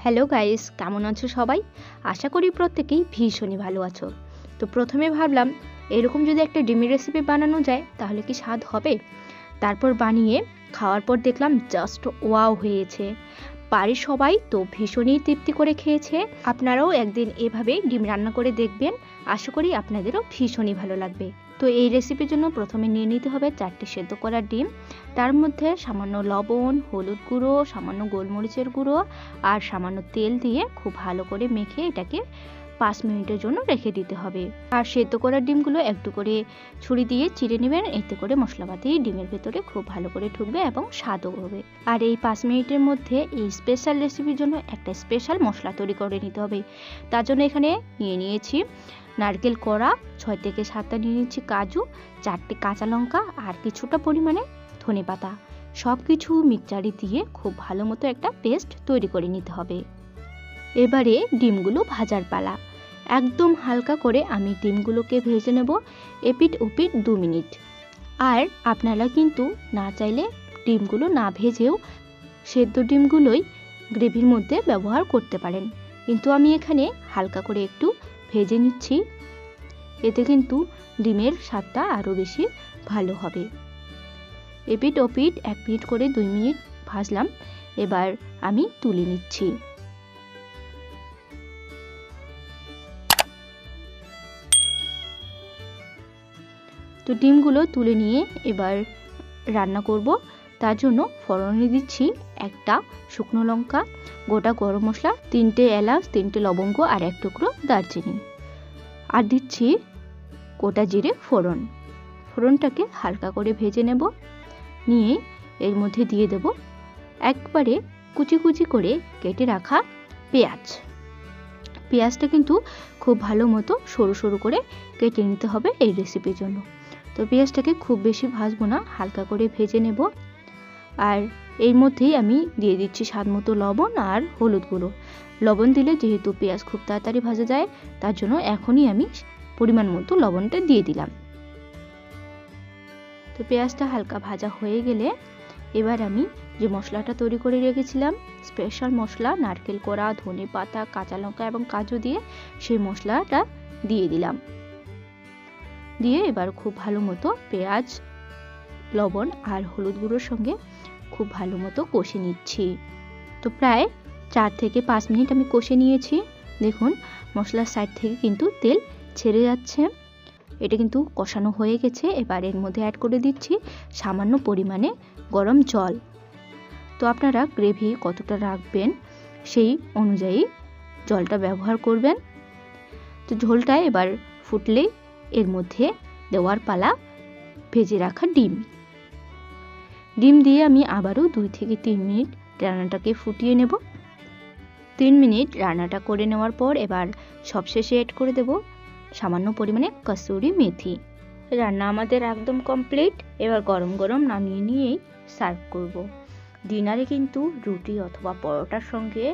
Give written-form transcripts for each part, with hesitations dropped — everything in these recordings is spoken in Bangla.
হ্যালো গাইস, কেমন আছো সবাই? আশা করি প্রত্যেকেই ভীষণই ভালো আছো। তো প্রথমে ভাবলাম এরকম যদি একটা ডিমের রেসিপি বানানো যায় তাহলে কি স্বাদ হবে। তারপর বানিয়ে খাওয়ার পর দেখলাম জাস্ট ওয়াও হয়েছে। বাড়ির সবাই তো ভীষণই তৃপ্তি করে খেয়েছে। আপনারাও একদিন এভাবে ডিম রান্না করে দেখবেন, আশা করি আপনাদেরও ভীষণই ভালো লাগবে। তো এই রেসিপির জন্য প্রথমে নিয়ে নিতে হবে 4টি সেদ্ধ করা ডিম। তার মধ্যে সামান্য লবণ, হলুদ গুঁড়ো, সামান্য গোলমরিচের গুঁড়ো আর সামান্য তেল দিয়ে খুব ভালো করে মেখে এটাকে 5 মিনিটের জন্য রেখে দিতে হবে। আর সেদ্ধ করা ডিমগুলো একটু করে ছুরি দিয়ে চিড়ে নেবেন, এতে করে মশলাপাতি ডিমের ভেতরে খুব ভালো করে ঢুকবে এবং স্বাদও হবে। আর এই 5 মিনিটের মধ্যে এই স্পেশাল রেসিপির জন্য একটা স্পেশাল মশলা তৈরি করে নিতে হবে। তার জন্য এখানে নিয়ে নিয়েছি নারকেল কোড়া, 6 থেকে 7টা নিয়ে নিচ্ছি কাজু, 4টি কাঁচা লঙ্কা আর কিছুটা পরিমাণে ধনেপাতা। সব কিছু মিক্সচারে দিয়ে খুব ভালো মতো একটা পেস্ট তৈরি করে নিতে হবে। এবারে ডিমগুলো ভাজার পালা। একদম হালকা করে আমি ডিমগুলোকে ভেজে নেব, এপিট ওপিট 2 মিনিট। আর আপনারা কিন্তু না চাইলে ডিমগুলো না ভেজেও সেদ্ধ ডিমগুলোই গ্রেভির মধ্যে ব্যবহার করতে পারেন, কিন্তু আমি এখানে হালকা করে একটু ভেজে নিচ্ছি, এতে কিন্তু ডিমের স্বাদটা আরও বেশি ভালো হবে। এপিট ওপিট 1 মিনিট করে 2 মিনিট ভাজলাম, এবার আমি তুলে নিচ্ছি। তো ডিমগুলো তুলে নিয়ে এবার রান্না করব। তার জন্য ফোড়নে দিচ্ছি একটা শুকনো লঙ্কা, গোটা গরম মশলা, 3টে এলাচ, 3টে লবঙ্গ আর 1 টুকরো দারচিনি, আর দিচ্ছি গোটা জিরে ফোড়ন। ফোড়নটাকে হালকা করে ভেজে নেব, নিয়ে এর মধ্যে দিয়ে দেব একবারে কুচি কুচি করে কেটে রাখা পেঁয়াজ। পেঁয়াজটা কিন্তু খুব ভালো মতো সরু সরু করে কেটে নিতে হবে এই রেসিপির জন্য। তো পেঁয়াজটাকে খুব বেশি ভাজবো না, হালকা করে ভেজে নেব। আর এর মধ্যেই আমি দিয়ে দিচ্ছি স্বাদ মতো লবণ আর হলুদ গুঁড়ো। লবণ দিলে যেহেতু পেঁয়াজ খুব তাড়াতাড়ি ভাজা যায়, তার জন্য এখনই আমি পরিমাণ মতো লবণটা দিয়ে দিলাম। তো পেঁয়াজটা হালকা ভাজা হয়ে গেলে এবার আমি যে মশলাটা তৈরি করে রেখেছিলাম, স্পেশাল মশলা নারকেল কোড়া, ধনেপাতা, কাঁচা লঙ্কা এবং কাজু দিয়ে সেই মশলাটা দিয়ে দিলাম। দিয়ে এবার খুব ভালো মতো পেঁয়াজ, লবণ আর হলুদ গুঁড়োর সঙ্গে খুব ভালো মতো কষে নিচ্ছি। তো প্রায় 4 থেকে 5 মিনিট আমি কষে নিয়েছি। দেখুন মশলার সাইড থেকে কিন্তু তেল ছেড়ে যাচ্ছে, এটা কিন্তু কষানো হয়ে গেছে। এবার এর মধ্যে অ্যাড করে দিচ্ছি সামান্য পরিমাণে গরম জল। তো আপনারা গ্রেভি কতটা রাখবেন সেই অনুযায়ী জলটা ব্যবহার করবেন। তো ঝোলটা এবার ফুটলেই এর মধ্যে দেওয়ার পালা ভেজে রাখা ডিম। ডিম দিয়ে আমি আবারও 2 থেকে 3 মিনিট রান্নাটাকে ফুটিয়ে নেব। 3 মিনিট রান্নাটা করে নেওয়ার পর এবার সবশেষে অ্যাড করে দেব সামান্য পরিমাণে কসুরি মেথি। রান্না আমাদের একদম কমপ্লিট। এবার গরম গরম নামিয়ে নিয়েই সার্ভ করব। ডিনারে কিন্তু রুটি অথবা পরোটার সঙ্গে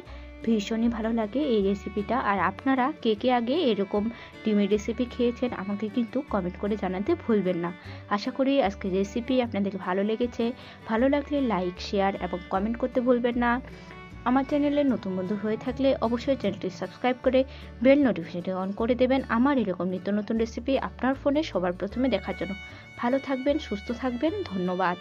ভীষণই ভালো লাগে এই রেসিপিটা। আর আপনারা কে কে আগে এরকম ডিমের রেসিপি খেয়েছেন আমাকে কিন্তু কমেন্ট করে জানাতে ভুলবেন না। আশা করি আজকের রেসিপি আপনাদের ভালো লেগেছে। ভালো লাগলে লাইক, শেয়ার এবং কমেন্ট করতে ভুলবেন না। আমার চ্যানেলে নতুন বন্ধু হয়ে থাকলে অবশ্যই চ্যানেলটি সাবস্ক্রাইব করে বেল নোটিফিকেশনটি অন করে দেবেন আমার এরকম নিত্য নতুন রেসিপি আপনার ফোনে সবার প্রথমে দেখার জন্য। ভালো থাকবেন, সুস্থ থাকবেন, ধন্যবাদ।